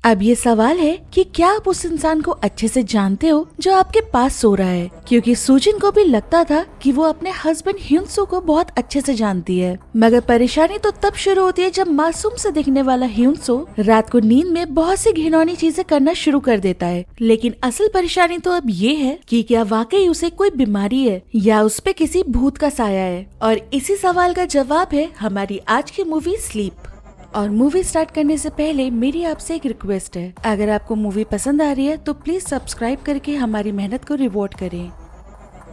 अब ये सवाल है कि क्या आप उस इंसान को अच्छे से जानते हो जो आपके पास सो रहा है, क्योंकि सुजिन को भी लगता था कि वो अपने हस्बैंड ह्यूनसो को बहुत अच्छे से जानती है। मगर परेशानी तो तब शुरू होती है जब मासूम से दिखने वाला ह्यूनसो रात को नींद में बहुत सी घिनौनी चीजें करना शुरू कर देता है। लेकिन असल परेशानी तो अब ये है कि क्या वाकई उसे कोई बीमारी है या उस पे किसी भूत का साया है। और इसी सवाल का जवाब है हमारी आज की मूवी स्लीप। और मूवी स्टार्ट करने से पहले मेरी आपसे एक रिक्वेस्ट है, अगर आपको मूवी पसंद आ रही है तो प्लीज सब्सक्राइब करके हमारी मेहनत को रिवॉर्ड करें।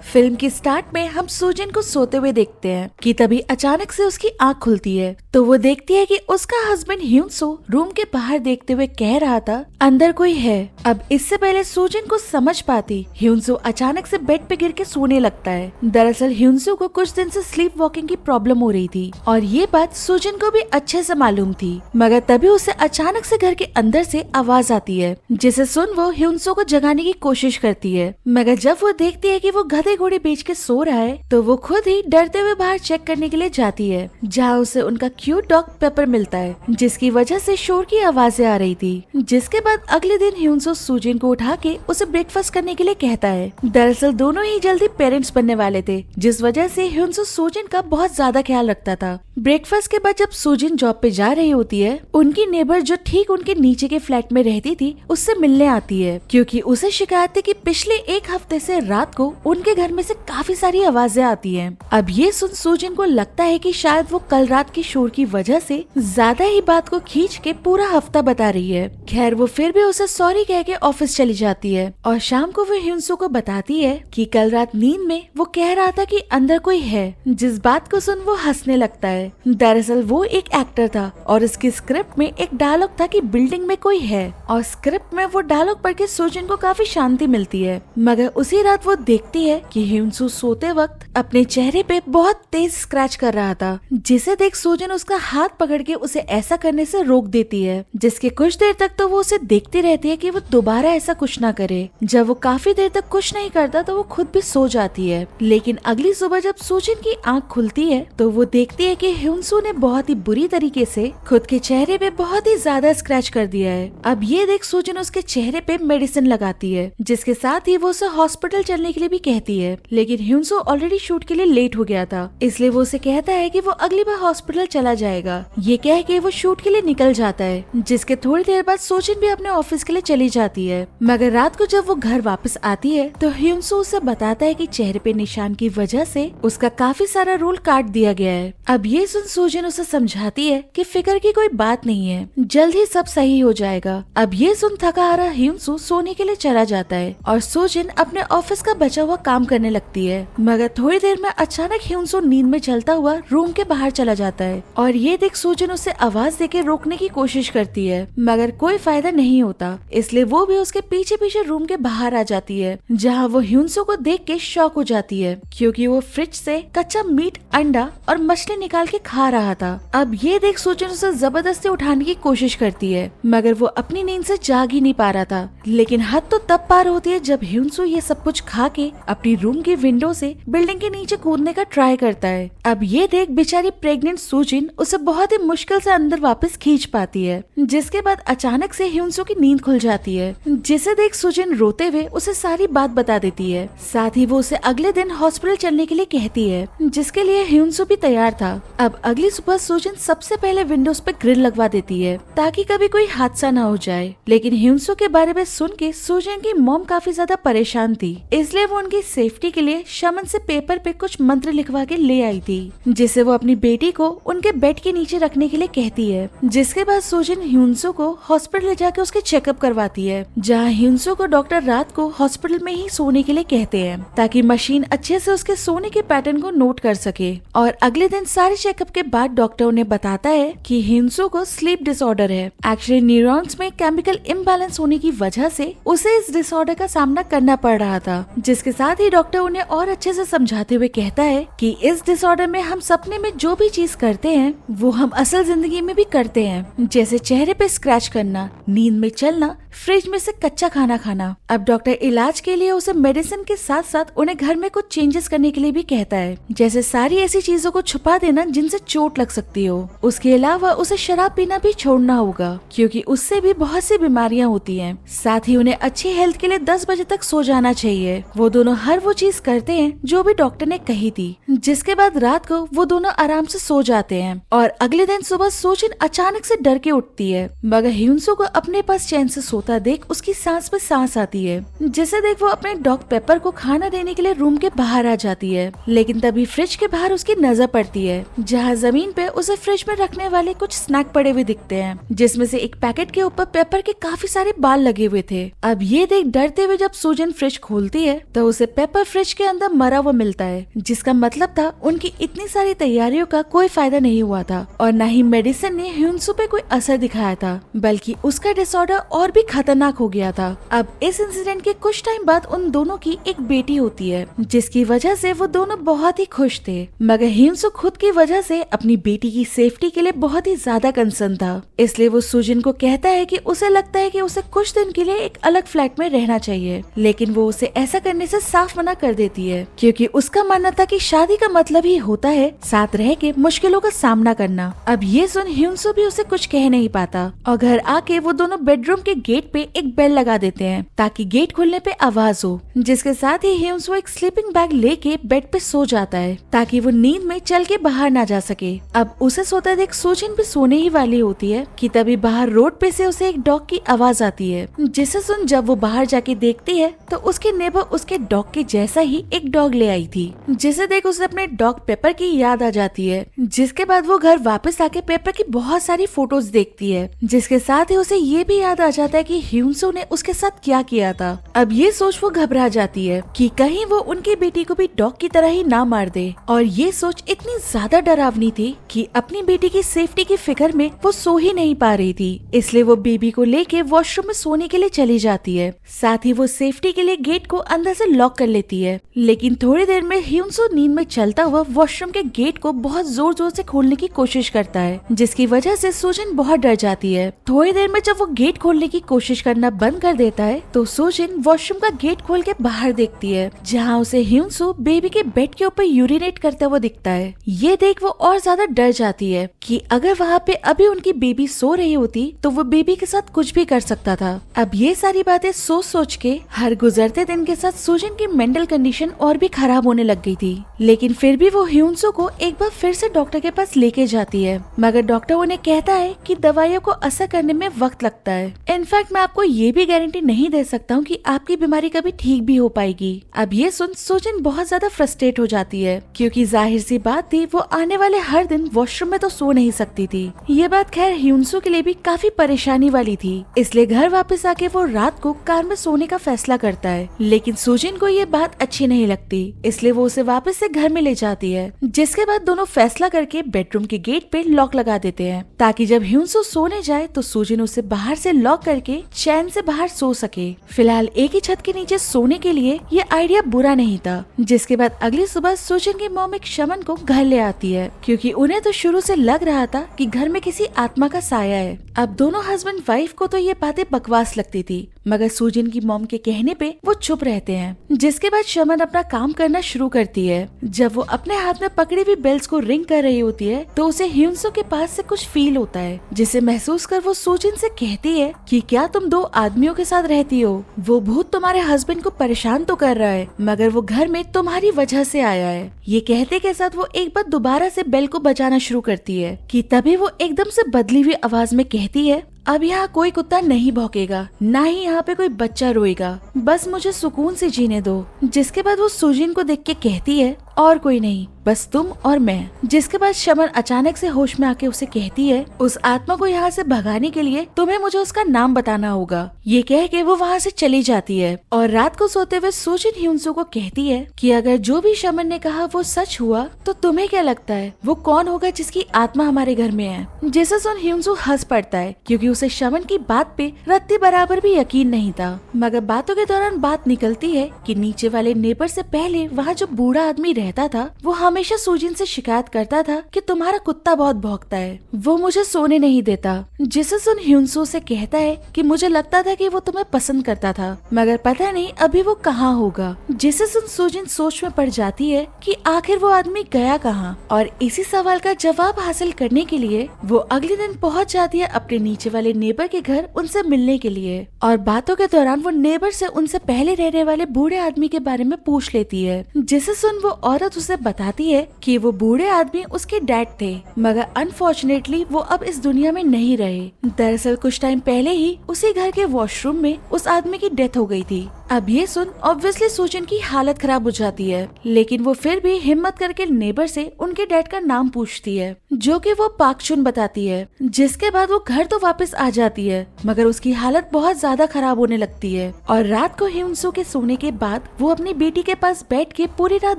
फिल्म की स्टार्ट में हम सुजिन को सोते हुए देखते हैं कि तभी अचानक से उसकी आंख खुलती है तो वो देखती है कि उसका हस्बैंड ह्यूनसो रूम के बाहर देखते हुए कह रहा था अंदर कोई है। अब इससे पहले सुजिन को समझ पाती ह्यूनसो अचानक से बेड पे गिर के सोने लगता है। दरअसल ह्यूनसो को कुछ दिन से स्लीप वॉकिंग की प्रॉब्लम हो रही थी और ये बात सुजिन को भी अच्छे से मालूम थी। मगर तभी उसे अचानक से घर के अंदर से आवाज आती है जिसे सुन वो ह्यूनसो को जगाने की कोशिश करती है। मगर जब वो देखती है कि वो गधे घोड़े बेच के सो रहा है तो वो खुद ही डरते हुए बाहर चेक करने के लिए जाती है, जहाँ उसे उनका क्यूट डॉग पेपर मिलता है जिसकी वजह से शोर की आवाजें आ रही थी। जिसके बाद अगले दिन ह्यूनसो सुजिन को उठा के उसे ब्रेकफास्ट करने के लिए कहता है। दरअसल दोनों ही जल्दी पेरेंट्स बनने वाले थे, जिस वजह से ह्यूनसो सुजिन का बहुत ज्यादा ख्याल रखता था। ब्रेकफास्ट के बाद जब सुजिन जॉब पे जा रही होती है, उनकी नेबर जो ठीक उनके नीचे के फ्लैट में रहती थी उससे मिलने आती है, क्योंकि उसे शिकायत थी कि पिछले एक हफ्ते से रात को उनके घर में से काफी सारी आवाजें आती हैं। अब ये सुन सुजिन को लगता है कि शायद वो कल रात के शोर की वजह से ज्यादा ही बात को खींच के पूरा हफ्ता बता रही है। खैर वो फिर भी उसे सॉरी कह के ऑफिस चली जाती है और शाम को वो ह्यूनसो को बताती है कि कल रात नींद में वो कह रहा था कि अंदर कोई है, जिस बात को सुन वो हंसने लगता है। दरअसल वो एक एक्टर था और इसकी स्क्रिप्ट में एक डायलॉग था कि बिल्डिंग में कोई है, और स्क्रिप्ट में वो डायलॉग पढ़ के सुजिन को काफी शांति मिलती है। मगर उसी रात वो देखती है कि ह्यूनसो सोते वक्त अपने चेहरे पे बहुत तेज स्क्रैच कर रहा था, जिसे देख सुजिन उसका हाथ पकड़ के उसे ऐसा करने से रोक देती है। जिसके कुछ देर तक तो वो उसे देखती रहती है कि वो दोबारा ऐसा कुछ ना करे। जब वो काफी देर तक कुछ नहीं करता तो वो खुद भी सो जाती है। लेकिन अगली सुबह जब सुजिन की आंख खुलती है तो वो देखती है कि ह्यूनसो ने बहुत ही बुरी तरीके से खुद के चेहरे पे बहुत ही ज्यादा स्क्रैच कर दिया है। अब ये देख सुजिन उसके चेहरे पे मेडिसिन लगाती है, जिसके साथ ही वो उसे हॉस्पिटल चलने के लिए भी कहती है। लेकिन ह्यूनसो ऑलरेडी शूट के लिए लेट हो गया था, इसलिए वो उसे कहता है कि वो अगली बार हॉस्पिटल चला जाएगा। ये कह के वो शूट के लिए निकल जाता है, जिसके थोड़ी देर बाद सुजिन भी अपने ऑफिस के लिए चली जाती है। मगर रात को जब वो घर वापस आती है तो ह्यूनसो उसे बताता है कि चेहरे पे निशान की वजह से उसका काफी सारा रोल काट दिया गया है। अब ये सुन सुजिन उसे समझाती है कि फिक्र की कोई बात नहीं है, जल्द ही सब सही हो जाएगा। अब ये सुन थका हारा ह्यूनसो सोने के लिए चला जाता है और सुजिन अपने ऑफिस का बचा हुआ काम करने लगती है। मगर थोड़ी देर में अचानक ह्यूनसो नींद में चलता हुआ रूम के बाहर चला जाता है और ये देख सुजिन उसे आवाज देके रोकने की कोशिश करती है, मगर कोई फायदा नहीं होता। इसलिए वो भी उसके पीछे पीछे रूम के बाहर आ जाती है, जहाँ वो ह्यूनसो को देख के शॉक हो जाती है, क्योंकि वो फ्रिज से कच्चा मीट, अंडा और मछली निकाल के खा रहा था। अब ये देख सुजिन उसे जबरदस्ती उठाने की कोशिश करती है, मगर वो अपनी नींद से जाग ही नहीं पा रहा था। लेकिन हद तो तब पार होती है जब ह्यूनसो ये सब कुछ खा के अपनी रूम की विंडो से बिल्डिंग के नीचे कूदने का ट्राई करता है। अब ये देख बेचारी प्रेग्नेंट सुजिन उसे बहुत ही मुश्किल से अंदर वापस खींच पाती है, जिसके बाद अचानक से ह्यूनसो की नींद खुल जाती है, जिसे देख सुजिन रोते हुए उसे सारी बात बता देती है। साथ ही वो उसे अगले दिन हॉस्पिटल चलने के लिए कहती है, जिसके लिए ह्यूनसो भी तैयार था। अब अगली सुबह सुजिन सबसे पहले विंडोज पे ग्रिल लगवा देती है ताकि कभी कोई हादसा न हो जाए। लेकिन ह्यूनसो के बारे में सुन के सुजिन की मॉम काफी ज्यादा परेशान थी, इसलिए वो उनकी सेफ्टी के लिए शमन से पेपर पे कुछ मंत्र लिखवा के ले आई थी, जिसे वो अपनी बेटी को उनके बेड के नीचे रखने के लिए कहती है। जिसके बाद सुजिन ह्यूनसो को हॉस्पिटल ले जाके उसके चेकअप करवाती है, जहाँ ह्यूनसो को डॉक्टर रात को हॉस्पिटल में ही सोने के लिए कहते हैं ताकि मशीन अच्छे से उसके सोने के पैटर्न को नोट कर सके। और अगले दिन सारे चेकअप के बाद डॉक्टर उन्हें बताता है कि ह्यूनसो को स्लीप डिसऑर्डर है। एक्चुअली न्यूरॉन्स में केमिकल इम्बैलेंस होने की वजह से उसे इस डिसऑर्डर का सामना करना पड़ रहा था, जिसके साथ ही ही डॉक्टर उन्हें और अच्छे से समझाते हुए कहता है कि इस डिसऑर्डर में हम सपने में जो भी चीज करते हैं वो हम असल जिंदगी में भी करते हैं, जैसे चेहरे पे स्क्रैच करना, नींद में चलना, फ्रिज में से कच्चा खाना खाना। अब डॉक्टर इलाज के लिए उसे मेडिसिन के साथ साथ उन्हें घर में कुछ चेंजेस करने के लिए भी कहता है, जैसे सारी ऐसी चीजों को छुपा देना जिनसे चोट लग सकती हो। उसके अलावा उसे शराब पीना भी छोड़ना होगा, क्योंकि उससे भी बहुत सी बीमारियां होती हैं। साथ ही उन्हें अच्छी हेल्थ के लिए 10 बजे तक सो जाना चाहिए। वो दोनों हर वो चीज करते हैं जो भी डॉक्टर ने कही थी, जिसके बाद रात को वो दोनों आराम से सो जाते हैं। और अगले दिन सुबह सोजिन अचानक से डर के उठती है, मगर ह्यूनसो को अपने पास चैन से सोता देख उसकी सांस पे सांस आती है, जिसे देख वो अपने डॉग पेपर को खाना देने के लिए रूम के बाहर आ जाती है। लेकिन तभी फ्रिज के बाहर उसकी नजर पड़ती है, जहाँ जमीन पे उसे फ्रिज में रखने वाले कुछ स्नैक पड़े हुए दिखते हैं, जिसमें से एक पैकेट के ऊपर पेपर के काफी सारे बाल लगे हुए थे। अब ये देख डरते हुए जब सुजिन फ्रिज खोलती है तो उसे पेपर फ्रिज के अंदर मरा हुआ मिलता है, जिसका मतलब था उनकी इतनी सारी तैयारियों का कोई फायदा नहीं हुआ था और न ही मेडिसिन ने ह्यूनसो पे कोई असर दिखाया था, बल्कि उसका डिसऑर्डर और भी खतरनाक हो गया था। अब इस इंसिडेंट के कुछ टाइम बाद उन दोनों की एक बेटी होती है, जिसकी वजह से वो दोनों बहुत ही खुश थे। मगर ह्यूनसो खुद की वजह से अपनी बेटी की सेफ्टी के लिए बहुत ही ज्यादा कंसर्न था, इसलिए वो सुजिन को कहता है कि उसे लगता है कि उसे कुछ दिन के लिए एक अलग फ्लैट में रहना चाहिए, लेकिन वो उसे ऐसा करने से साफ मना कर देती है, क्योंकि उसका मानना था कि शादी का मतलब ही होता है साथ रह के मुश्किलों का सामना करना। अब ये सुन ह्यूनसो भी उसे कुछ कह नहीं पाता और घर आके वो दोनों बेडरूम के गेट पे एक बेल लगा देते हैं ताकि गेट खुलने पे आवाज हो, जिसके साथ ही ह्यूनसो एक स्लीपिंग बैग लेके बेड पे सो जाता है ताकि वो नींद में चल के बाहर ना जा सके। अब उसे सोता देख सुजिन भी सोने ही वाली होती है कि तभी बाहर रोड पे से उसे एक डॉग की आवाज आती है, जिसे सुन जब वो बाहर जाके देखती है तो उसके नेबर उसके डॉग के जैसा ही एक डॉग ले आई थी, जिसे देख उसे अपने डॉग पेपर की याद आ जाती है। जिसके बाद वो घर वापस आके पेपर की बहुत सारी फोटोज देखती है, जिसके साथ ही उसे ये भी याद आ जाता है कि ह्यूनसो ने उसके साथ क्या किया था। अब ये सोच वो घबरा जाती है कि कहीं वो उनकी बेटी को भी डॉग की तरह ही ना मार दे, और ये सोच इतनी ज्यादा डरावनी थी कि अपनी बेटी की सेफ्टी की फिक्र में वो सो ही नहीं पा रही थी, इसलिए वो बेबी को लेके वॉशरूम में सोने के लिए चली जाती है। साथ ही वो सेफ्टी के लिए गेट को अंदर से लॉक कर लेती है, लेकिन थोड़ी देर में ह्यूनसो नींद में चलता हुआ वॉशरूम के गेट को बहुत जोर जोर से खोलने की कोशिश करता है, जिसकी वजह से सुजिन बहुत डर जाती है। थोड़ी देर में जब वो गेट खोलने की कोशिश करना बंद कर देता है तो सुजिन वॉशरूम का गेट खोल के बाहर देखती है, जहाँ उसे ह्यूनसो बेबी के बेड के ऊपर यूरिनेट करता हुआ दिखता है। ये देख वो और ज्यादा डर जाती है कि अगर वहाँ पे अभी उनकी बेबी सो रही होती तो वो बेबी के साथ कुछ भी कर सकता था। अब ये सारी बातें सोच सोच के हर गुजरते दिन के साथ सुजिन की मेंटल कंडीशन और भी खराब होने लग गई थी, लेकिन फिर भी वो ह्यूनसो को एक बार फिर से डॉक्टर के पास लेके जाती है, मगर डॉक्टर उन्हें कहता है कि दवाइयों को असर करने में वक्त लगता है। इनफैक्ट मैं आपको ये भी गारंटी नहीं दे सकता हूँ कि आपकी बीमारी कभी ठीक भी हो पाएगी। अब ये सुन सुजिन बहुत ज्यादा फ्रस्ट्रेट हो जाती है, क्योंकि जाहिर सी बात थी वो आने वाले हर दिन वॉशरूम में तो सो नहीं सकती थी। ये बात खैर ह्यूनसो के लिए भी काफी परेशानी वाली थी, इसलिए घर वापस आके वो रात को कार में सोने का फैसला करता है, लेकिन सुजिन को ये बात अच्छी नहीं लगती, इसलिए वो उसे वापस से घर में ले जाती है। जिसके बाद दोनों फैसला करके बेडरूम के गेट पे लॉक लगा देते हैं, ताकि जब ह्यूनसो सोने जाए तो सुजिन उसे बाहर से लॉक करके चैन से बाहर सो सके। फिलहाल एक ही छत के नीचे सोने के लिए ये आइडिया बुरा नहीं था। जिसके बाद अगली सुबह सुजिन की मॉम एक शमन को घर ले आती है, क्योंकि उन्हें तो शुरू से लग रहा था कि घर में किसी आत्मा का साया है। अब दोनों हस्बैंड वाइफ को तो ये बातें बकवास लगती थी, मगर सुजिन की मॉम के कहने पे वो चुप रहते हैं। जिसके बाद शमन अपना काम करना शुरू करती है। जब वो अपने हाथ में पकड़ी हुई बेल्स को रिंग कर रही होती है तो उसे ह्यूनसो के पास से कुछ फील होता है, जिसे महसूस कर वो सुजिन से कहती है कि क्या तुम 2 आदमियों के साथ रहती हो? वो भूत तुम्हारे हस्बैंड को परेशान तो कर रहा है, मगर वो घर में तुम्हारी वजह से आया है। ये कहते के साथ वो एक बार दोबारा से बेल को बजाना शुरू करती है कि तभी वो एकदम से बदली हुई आवाज में कहती है, अब यहाँ कोई कुत्ता नहीं भौंकेगा, ना ही यहाँ पे कोई बच्चा रोएगा, बस मुझे सुकून से जीने दो। जिसके बाद वो सुजिन को देख के कहती है, और कोई नहीं, बस तुम और मैं। जिसके बाद शमन अचानक से होश में आके उसे कहती है, उस आत्मा को यहाँ से भगाने के लिए तुम्हें मुझे उसका नाम बताना होगा। ये कह के वो वहाँ से चली जाती है और रात को सोते हुए सूजिन ह्यूनसो को कहती है कि अगर जो भी शमन ने कहा वो सच हुआ तो तुम्हें क्या लगता है वो कौन होगा जिसकी आत्मा हमारे घर में है। जिसे सुन ह्यूनसो हंस पड़ता है क्योंकि उसे शमन की बात पे रत्ती बराबर भी यकीन नहीं था। मगर बातों के दौरान बात निकलती है कि नीचे वाले नेबर से पहले वहाँ जो बूढ़ा आदमी रहता था वो हमेशा सूजिन से शिकायत करता था कि तुम्हारा कुत्ता बहुत भौंकता है, वो मुझे सोने नहीं देता। जिसे सुन ह्यूनसो से कहता है कि मुझे लगता था कि वो तुम्हें पसंद करता था, मगर पता नहीं अभी वो कहाँ होगा। जिसे सुन सूजिन सोच में पड़ जाती है कि आखिर वो आदमी गया कहाँ, और इसी सवाल का जवाब हासिल करने के लिए वो अगले दिन पहुँच जाती है अपने नीचे वाले नेबर के घर उनसे मिलने के लिए। और बातों के दौरान वो नेबर से उनसे पहले रहने वाले बूढ़े आदमी के बारे में पूछ लेती है। जिसे सुन वो औरत उसे बताती है कि वो बूढ़े आदमी उसके डैड थे, मगर अनफॉर्चुनेटली वो अब इस दुनिया में नहीं रहे। दरअसल कुछ टाइम पहले ही उसी घर के वॉशरूम में उस आदमी की डेथ हो गई थी। अब ये सुन ऑब्वियसली सूजन की हालत खराब हो जाती है, लेकिन वो फिर भी हिम्मत करके नेबर से उनके डैड का नाम पूछती है, जो कि वो पाकचुन बताती है। जिसके बाद वो घर तो वापस आ जाती है, मगर उसकी हालत बहुत ज्यादा खराब होने लगती है। और रात को ह्यूनसो के सोने के बाद वो अपनी बेटी के पास बैठ के पूरी रात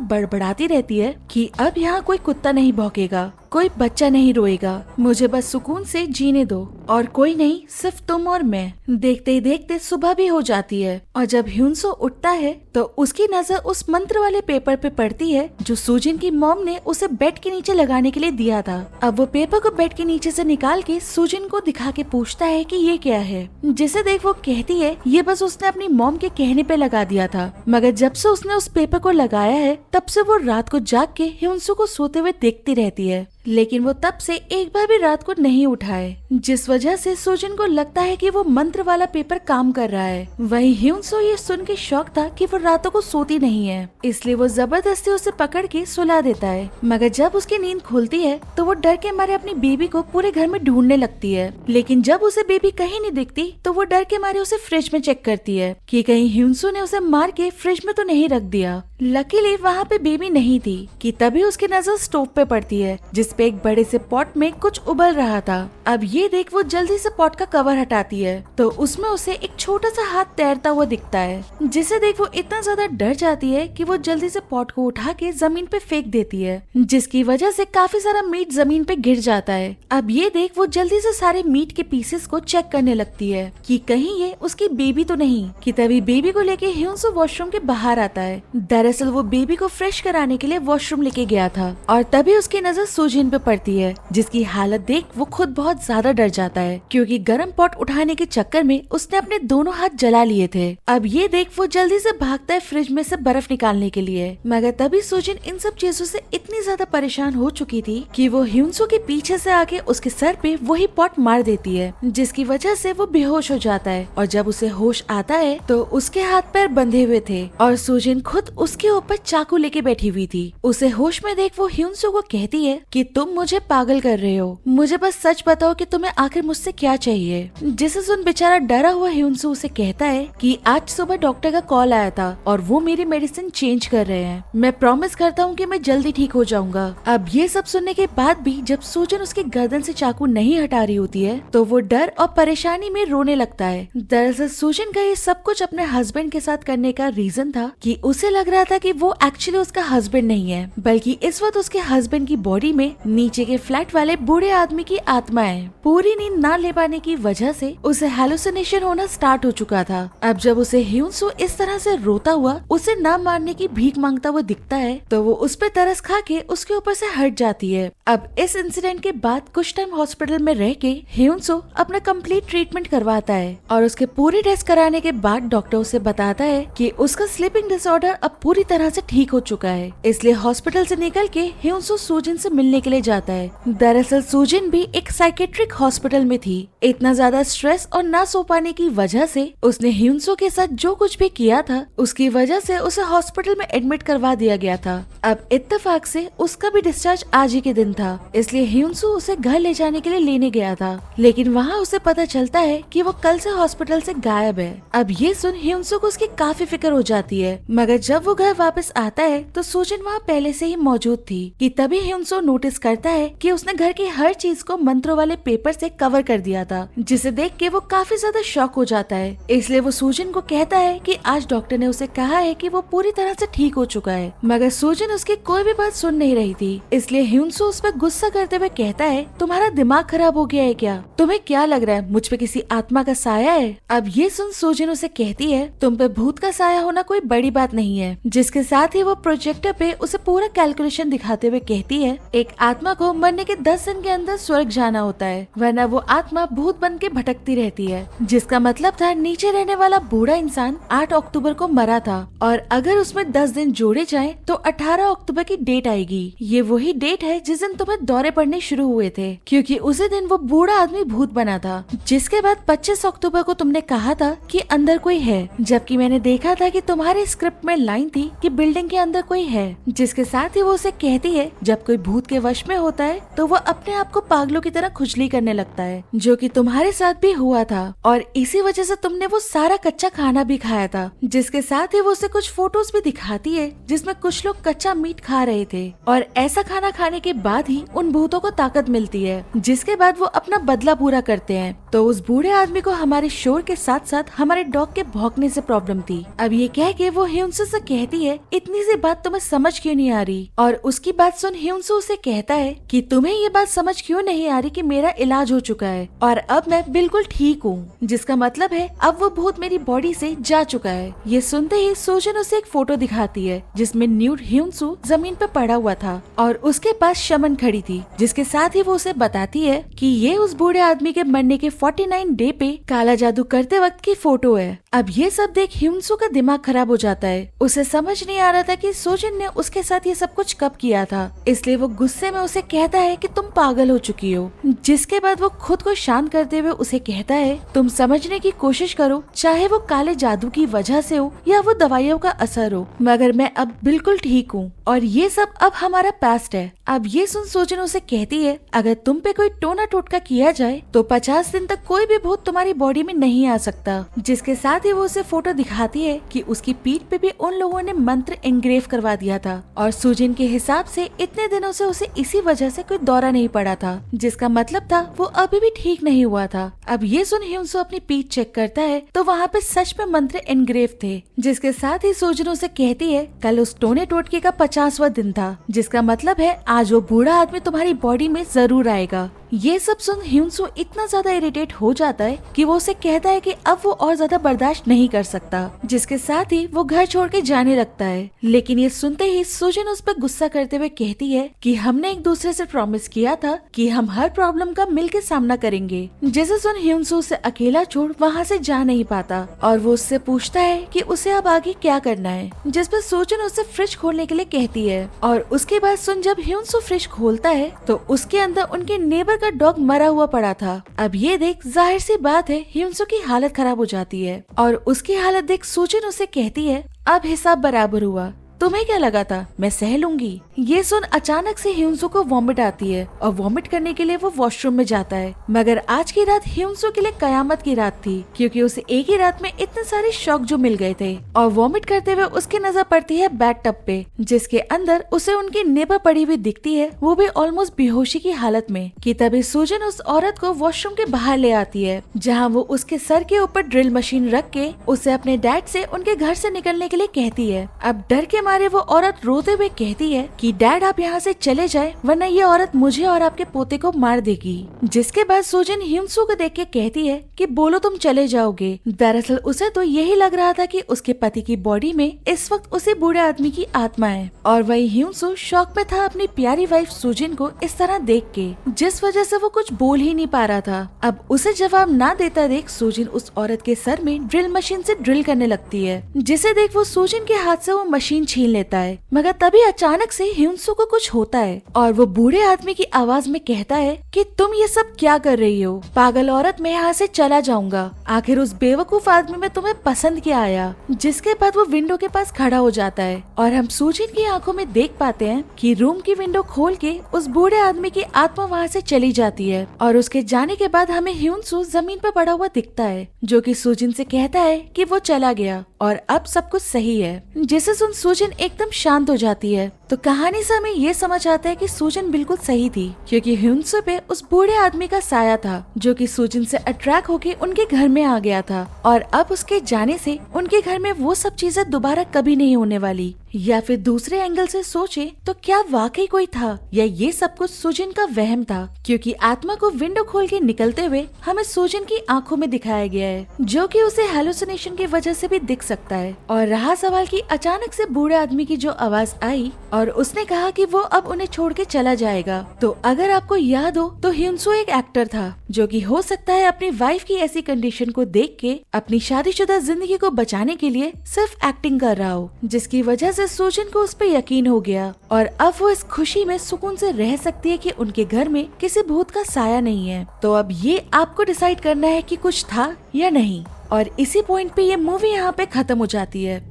बड़बड़ाती रहती है कि अब यहाँ कोई कुत्ता नहीं भौंकेगा, कोई बच्चा नहीं रोएगा, मुझे बस सुकून से जीने दो, और कोई नहीं, सिर्फ तुम और मैं। देखते ही देखते सुबह भी हो जाती है और जब ह्यूनसो उठता है तो उसकी नजर उस मंत्र वाले पेपर पे पड़ती है जो सूजिन की मॉम ने उसे बेड के नीचे लगाने के लिए दिया था। अब वो पेपर को बेड के नीचे से निकाल के सूजिन को दिखा के पूछता है कि ये क्या है। जिसे देख वो कहती है ये बस उसने अपनी मॉम के कहने पे लगा दिया था, मगर जब से उसने उस पेपर को लगाया है तब से वो रात को जाग के ह्यूनसो को सोते हुए देखती रहती है, लेकिन वो तब से एक बार भी रात को नहीं उठाए, जिस वजह से सूजन को लगता है कि वो मंत्र वाला पेपर काम कर रहा है। वहीं ह्यूनसो ये सुन के शौक था कि वो रातों को सोती नहीं है, इसलिए वो जबरदस्ती उसे पकड़ के सुला देता है। मगर जब उसकी नींद खुलती है तो वो डर के मारे अपनी बेबी को पूरे घर में ढूंढने लगती है, लेकिन जब उसे बेबी कहीं नहीं दिखती तो वो डर के मारे उसे फ्रिज में चेक करती है कि कहीं ह्यूनसो ने उसे मार के फ्रिज में तो नहीं रख दिया। लकीली वहाँ पे बेबी नहीं थी कि तभी उसकी नजर स्टोव पे पड़ती है जिस पे एक बड़े से पॉट में कुछ उबल रहा था। अब ये देख वो जल्दी से पॉट का कवर हटाती है तो उसमें उसे एक छोटा सा हाथ तैरता हुआ दिखता है। जिसे देख वो इतना ज्यादा डर जाती है कि वो जल्दी से पॉट को उठा के जमीन पे फेंक देती है, जिसकी वजह से काफी सारा मीट जमीन पे गिर जाता है। अब ये देख वो जल्दी से सारे मीट के पीसेस को चेक करने लगती है कि कहीं ये उसकी बेबी तो नहीं, कि तभी बेबी को लेके ह्यूनसो वॉशरूम के बाहर आता है। दरअसल वो बेबी को फ्रेश कराने के लिए वॉशरूम लेके गया था और तभी उसकी नजर सूजिन पे पड़ती है, जिसकी हालत देख वो खुद बहुत ज्यादा डर जाता है क्योंकि गर्म पॉट उठाने के चक्कर में उसने अपने दोनों हाथ जला लिए थे। अब ये देख वो जल्दी से भागता है फ्रिज में से बर्फ निकालने के लिए, मगर तभी सूजिन इन सब चीजों से इतनी ज्यादा परेशान हो चुकी थी कि वो ह्यूनसो के पीछे से आके उसके सर पे वही पॉट मार देती है, जिसकी वजह से वो बेहोश हो जाता है। और जब उसे होश आता है तो उसके हाथ पैर बंधे हुए थे और सूजिन खुद उसके ऊपर चाकू लेके बैठी हुई थी। उसे होश में देख वो ह्यूनसो को कहती है कि तुम मुझे पागल कर रहे हो, मुझे बस सच बताओ कि तुम्हें आखिर मुझसे क्या चाहिए। जिसे सुन बेचारा डरा हुआ ह्यूनसो उसे कहता है कि आज सुबह डॉक्टर का कॉल आया था और वो मेरी मेडिसिन चेंज कर रहे हैं, मैं प्रॉमिस करता हूँ कि मैं जल्दी ठीक हो जाऊंगा। अब ये सब सुनने के बाद भी जब सूजन उसकी गर्दन से चाकू नहीं हटा रही होती है तो वो डर और परेशानी में रोने लगता है। दरअसल सूजन का ये सब कुछ अपने हस्बैंड के साथ करने का रीजन था कि उसे लग रहा था कि वो एक्चुअली उसका हस्बैंड नहीं है, बल्कि इस वक्त उसके हस्बैंड की बॉडी में नीचे के फ्लैट वाले बूढ़े आदमी की आत्मा है। पूरी नींद ना ले पाने की वजह से उसे हैलुसिनेशन होना स्टार्ट हो चुका था। अब जब उसे ह्यूनसो इस तरह से रोता हुआ उसे ना मारने की भीख मांगता हुआ दिखता है तो वो उस पे तरस खा के उसके ऊपर से हट जाती है। अब इस इंसिडेंट के बाद कुछ टाइम हॉस्पिटल में रह के ह्यूनसो अपना कंप्लीट ट्रीटमेंट करवाता है और उसके पूरे टेस्ट कराने के बाद डॉक्टर उसे बताता है कि उसका स्लीपिंग डिसऑर्डर अब पूरी तरह से ठीक हो चुका है, इसलिए हॉस्पिटल से निकल के ह्यूनसो सूजिन से मिलने के लिए जाता है। दरअसल सूजिन भी एक साइकेट्रिक हॉस्पिटल में थी। इतना ज्यादा स्ट्रेस और ना सो पाने की वजह से उसने ह्यूनसो के साथ जो कुछ भी किया था उसकी वजह से उसे हॉस्पिटल में एडमिट करवा दिया गया था। अब इत्तेफाक से उसका भी डिस्चार्ज आज ही के दिन था, इसलिए ह्यूनसो उसे घर ले जाने के लिए लेने गया था, लेकिन वहाँ उसे पता चलता है कि वो कल से हॉस्पिटल से गायब है। अब ये सुन ह्यूनसो को उसकी काफी फिक्र हो जाती है, मगर जब वो घर वापस आता है तो सूजन वहाँ पहले से ही मौजूद थी कि तभी ह्यूनसो नोटिस करता है कि उसने घर की हर चीज को मंत्रों वाले पेपर से कवर कर दिया था, जिसे देख के वो काफी ज्यादा शॉक हो जाता है। इसलिए वो सूजन को कहता है कि आज डॉक्टर ने उसे कहा है कि वो पूरी तरह से ठीक हो चुका है, मगर सूजन उसकी कोई भी बात सुन नहीं रही थी। इसलिए ह्यूनसो उस पर गुस्सा करते हुए कहता है, तुम्हारा दिमाग खराब हो गया है क्या? तुम्हें क्या लग रहा है मुझ पे किसी आत्मा का साया है? अब ये सुन सूजन उसे कहती है, तुम पे भूत का साया होना कोई बड़ी बात नहीं है। जिसके साथ ही वो प्रोजेक्टर पे उसे पूरा कैलकुलेशन दिखाते हुए कहती है, एक आत्मा को मरने के 10 दिन के अंदर स्वर्ग जाना होता है, वरना वो आत्मा भूत बन के भटकती रहती है। जिसका मतलब था नीचे रहने वाला बूढ़ा इंसान 8 अक्टूबर को मरा था और अगर उसमें 10 दिन जोड़े जाएं तो 18 अक्टूबर की डेट आएगी। ये वही डेट है जिस दिन तुम्हें दौरे पड़ने शुरू हुए थे, क्योंकि उसी दिन वो बूढ़ा आदमी भूत बना था। जिसके बाद 25 अक्टूबर को तुमने कहा था कि अंदर कोई है, जबकि मैंने देखा था कि तुम्हारे स्क्रिप्ट में लाइन थी कि बिल्डिंग के अंदर कोई है। जिसके साथ ही वो उसे कहती है, जब कोई भूत के वश में होता है तो वो अपने आप को पागलों की तरह खुजली करने लगता है, जो कि तुम्हारे साथ भी हुआ था और इसी वजह से तुमने वो सारा कच्चा खाना भी खाया था। जिसके साथ ही वो उसे कुछ फोटोज भी दिखाती है जिसमें कुछ लोग कच्चा मीट खा रहे थे और ऐसा खाना खाने के बाद ही उन भूतों को ताकत मिलती है। जिसके बाद वो अपना बदला पूरा करते हैं। तो उस बूढ़े आदमी को हमारे शोर के साथ साथ हमारे डॉग के भौंकने से प्रॉब्लम थी। अब ये कह के वो ह्यूनसो से कहती है, इतनी सी बात तुम्हें समझ क्यों नहीं आ रही? और उसकी बात सुन ह्यूनसो उसे कहता है कि तुम्हें ये बात समझ क्यों नहीं आ रही कि मेरा इलाज हो चुका है और अब मैं बिल्कुल ठीक हूँ। जिसका मतलब है अब वो भूत मेरी बॉडी से जा चुका है। ये सुनते ही सूजन उसे एक फोटो दिखाती है जिसमें न्यूड ह्यूनसो जमीन पे पड़ा हुआ था और उसके पास शमन खड़ी थी। जिसके साथ ही वो उसे बताती है कि ये उस बूढ़े आदमी के मरने के 49 डे पे काला जादू करते वक्त की फोटो है। अब ये सब देख ह्यूनसो का दिमाग खराब हो जाता है। उसे समझ नहीं आ रहा था कि सूजन ने उसके साथ ये सब कुछ कब किया था, इसलिए वो गुस्से में उसे कहता है कि तुम पागल हो चुकी हो। जिसके बाद वो खुद को शांत करते हुए उसे कहता है, तुम समझने की कोशिश करो, चाहे वो काले जादू की वजह से हो या वो दवाइयों का असर हो, मगर मैं अब बिल्कुल ठीक हूँ और ये सब अब हमारा पास्ट है। अब ये सुन सूजन उसे कहती है, अगर तुम पे कोई टोना टोटका किया जाए तो 50 दिन तक कोई भी भूत तुम्हारी बॉडी में नहीं आ सकता। जिसके साथ ही वो उसे फोटो दिखाती है कि उसकी पीठ पे भी उन लोगों ने मंत्र एनग्रेव करवा दिया था और सूजन के हिसाब से इतने दिनों से उसे इसी वजह से कोई दौरा नहीं पड़ा था, जिसका मतलब था वो अभी भी ठीक नहीं हुआ था। अब ये सुन ह्यूनसो अपनी पीठ चेक करता है तो वहाँ पे सच में मंत्र एनग्रेव थे। जिसके साथ ही सूजन उसे कहती है, कल उस टोने टोटके का 50वां दिन था, जिसका मतलब है आज वो बूढ़ा आदमी तुम्हारी बॉडी में जरूर आएगा। ये सब सुन ह्यूनसो इतना ज्यादा इरिटेट हो जाता है कि वो उसे कहता है कि अब वो और ज्यादा बर्दाश्त नहीं कर सकता। जिसके साथ ही वो घर छोड़ के जाने लगता है। लेकिन ये सुनते ही सूजन उस पर गुस्सा करते हुए कहती है कि हमने एक दूसरे से प्रॉमिस किया था कि हम हर प्रॉब्लम का मिलकर सामना करेंगे। जिसे सुन ह्यूनसो उसे अकेला छोड़ वहाँ से जा नहीं पाता और वो उससे पूछता है कि उसे अब आगे क्या करना है। जिस पर सूजन उसे फ्रिज खोलने के लिए कहती है और उसके बाद सुन जब ह्यूनसो फ्रिज खोलता है तो उसके अंदर उनके नेबर का डॉग मरा हुआ पड़ा था। अब ये देख जाहिर सी बात है ह्यूनसो की हालत खराब हो जाती है और उसकी हालत देख सूजन उसे कहती है, अब हिसाब बराबर हुआ, तुम्हें क्या लगा था मैं सह लूंगी? ये सुन अचानक से ह्यूनसो को वॉमिट आती है और वॉमिट करने के लिए वो वॉशरूम में जाता है। मगर आज की रात ह्यूनसो के लिए कयामत की रात थी, क्योंकि उसे एक ही रात में इतने सारे शॉक जो मिल गए थे। और वॉमिट करते हुए उसकी नजर पड़ती है बैथ टब पे, जिसके अंदर उसे उनकी नेबर पड़ी हुई दिखती है, वो भी ऑलमोस्ट बेहोशी की हालत में। कि तभी सूजन उस औरत को वॉशरूम के बाहर ले आती है, जहाँ वो उसके सर के ऊपर ड्रिल मशीन रख के उसे अपने डैड से उनके घर से निकलने के लिए कहती है। अब डर के मारे वो औरत रोते हुए कहती है कि डैड आप यहाँ से चले जाएं, वरना ये औरत मुझे और आपके पोते को मार देगी। जिसके बाद सूजन ह्यूनसो को देख के कहती है कि बोलो तुम चले जाओगे। दरअसल उसे तो यही लग रहा था कि उसके पति की बॉडी में इस वक्त उसी बूढ़े आदमी की आत्मा है और वही ह्यूनसो शौक में था अपनी प्यारी वाइफ सूजन को इस तरह देख के, जिस वजह से वो कुछ बोल ही नहीं पा रहा था। अब उसे जवाब ना देता देख सूजन उस औरत के सर में ड्रिल मशीन से ड्रिल करने लगती है, जिसे देख वो सूजन के हाथ से वो मशीन छीन लेता है। मगर तभी अचानक से ह्यूनसो को कुछ होता है और वो बूढ़े आदमी की आवाज में कहता है कि तुम ये सब क्या कर रही हो? पागल औरत, मैं यहाँ से चला जाऊंगा। आखिर उस बेवकूफ आदमी में तुम्हें पसंद क्या आया? जिसके बाद वो विंडो के पास खड़ा हो जाता है और हम सूजन की आंखों में देख पाते हैं कि रूम की विंडो खोल के उस बूढ़े आदमी की आत्मा वहाँ से चली जाती है और उसके जाने के बाद हमें ह्यूनसो जमीन पर पड़ा हुआ दिखता है, जो कि सूजन से कहता है कि वो चला गया और अब सब कुछ सही है। जिसे सुन सूजन एकदम शांत हो जाती है। तो कहानी से हमें ये समझ आता है कि सूजन बिल्कुल सही थी, क्योंकि ह्यूनसो पे उस बूढ़े आदमी का साया था जो कि सूजन से अट्रैक्ट होके उनके घर में आ गया था, और अब उसके जाने से उनके घर में वो सब चीजें दोबारा कभी नहीं होने वाली। या फिर दूसरे एंगल से सोचे तो क्या वाकई कोई था, या ये सब कुछ सूजन का वहम था, क्योंकि आत्मा को विंडो खोल के निकलते हुए हमें सूजन की आंखों में दिखाया गया है, जो कि उसे हेलुसिनेशन की वजह से भी दिख सकता है। और रहा सवाल कि अचानक से बूढ़े आदमी की जो आवाज आई और उसने कहा कि वो अब उन्हें छोड़ के चला जाएगा, तो अगर आपको याद हो तो ह्यूनसो एक एक्टर था जो कि हो सकता है अपनी वाइफ की ऐसी कंडीशन को देख के अपनी शादीशुदा जिंदगी को बचाने के लिए सिर्फ एक्टिंग कर रहा हो, जिसकी वजह से सूजन को उस पर यकीन हो गया और अब वो इस खुशी में सुकून से रह सकती है कि उनके घर में किसी भूत का साया नहीं है। तो अब ये आपको डिसाइड करना है कि कुछ था या नहीं। और इसी पॉइंट पे ये मूवी यहाँ पे खत्म हो जाती है।